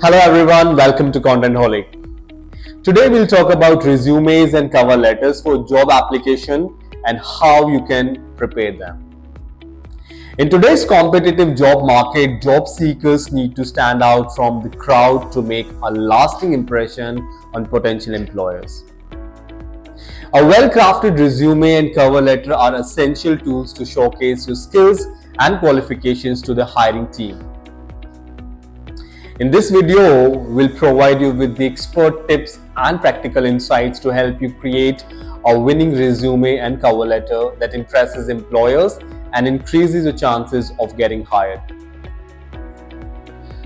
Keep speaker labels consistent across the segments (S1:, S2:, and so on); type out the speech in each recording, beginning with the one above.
S1: Hello everyone, welcome to Contentholic. Today we'll talk about resumes and cover letters for job application and how you can prepare them. In today's competitive job market, job seekers need to stand out from the crowd to make a lasting impression on potential employers. A well-crafted resume and cover letter are essential tools to showcase your skills and qualifications to the hiring team. In this video, we'll provide you with the expert tips and practical insights to help you create a winning resume and cover letter that impresses employers and increases your chances of getting hired.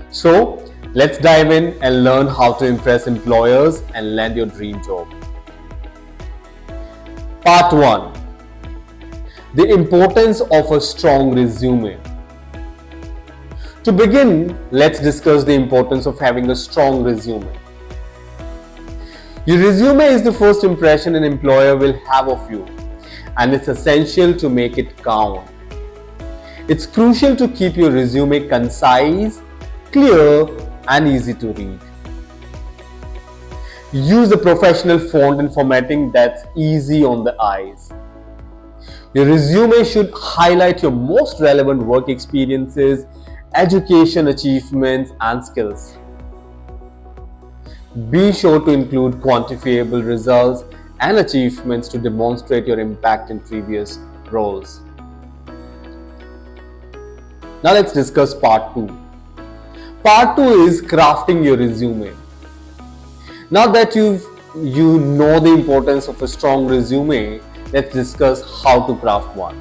S1: So, let's dive in and learn how to impress employers and land your dream job. Part 1. The importance of a strong resume. To begin, let's discuss the importance of having a strong resume. Your resume is the first impression an employer will have of you, and it's essential to make it count. It's crucial to keep your resume concise, clear, and easy to read. Use a professional font and formatting that's easy on the eyes. Your resume should highlight your most relevant work experiences, education achievements, and skills. Be sure to include quantifiable results and achievements to demonstrate your impact in previous roles. Now let's discuss part 2. Part 2 is crafting your resume. Now that you know the importance of a strong resume, let's discuss how to craft one.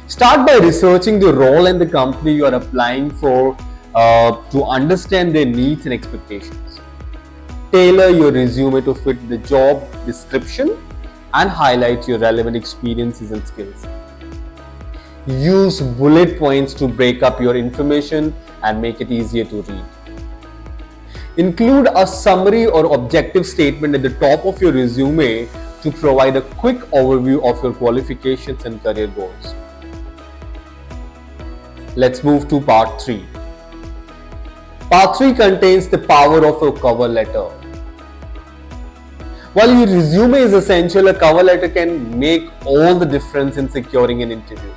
S1: Start by researching the role and the company you are applying for to understand their needs and expectations. Tailor your resume to fit the job description and highlight your relevant experiences and skills. Use bullet points to break up your information and make it easier to read. Include a summary or objective statement at the top of your resume to provide a quick overview of your qualifications and career goals. Let's move to part 3. Part 3 contains the power of a cover letter. While your resume is essential, a cover letter can make all the difference in securing an interview.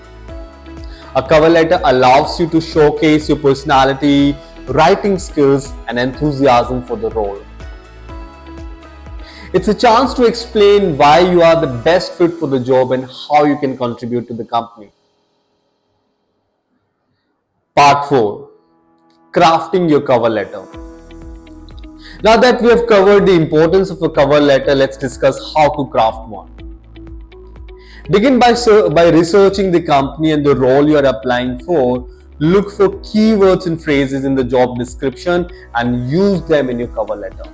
S1: A cover letter allows you to showcase your personality, writing skills, and enthusiasm for the role. It's a chance to explain why you are the best fit for the job and how you can contribute to the company. Part 4. Crafting your cover letter. Now that we have covered the importance of a cover letter, let's discuss how to craft one. Begin by researching the company and the role you are applying for. Look for keywords and phrases in the job description and use them in your cover letter.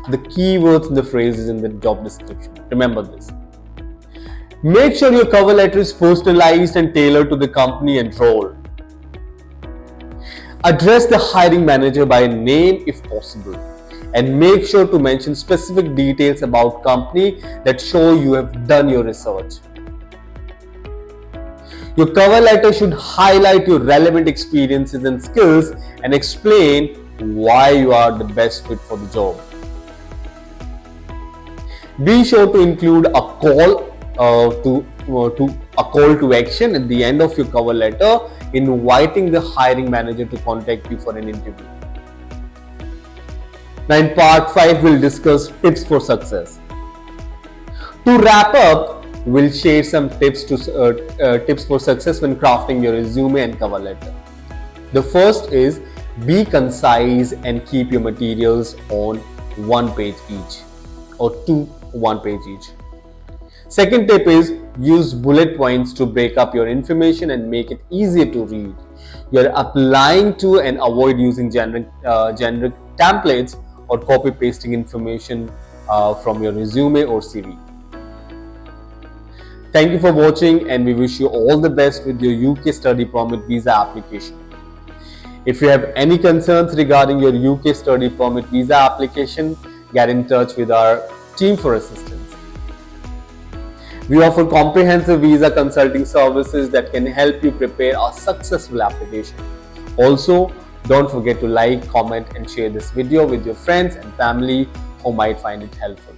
S1: The keywords and the phrases in the job description. Remember this. Make sure your cover letter is personalized and tailored to the company and role. Address the hiring manager by name if possible, and make sure to mention specific details about company that show you have done your research. Your cover letter should highlight your relevant experiences and skills and explain why you are the best fit for the job. Be sure to include a call to action at the end of your cover letter, inviting the hiring manager to contact you for an interview. Now in part 5, we'll discuss tips for success. To wrap up, we'll share some tips for success when crafting your resume and cover letter. The first is be concise and keep your materials on one page each or one page each. Second tip is use bullet points to break up your information and make it easier to read. You are applying to and avoid using generic templates or copy pasting information from your resume or CV. Thank you for watching, and we wish you all the best with your UK study permit visa application. If you have any concerns regarding your UK study permit visa application, get in touch with our team for assistance. We offer comprehensive visa consulting services that can help you prepare a successful application. Also, Don't forget to like, comment and share this video with your friends and family who might find it helpful.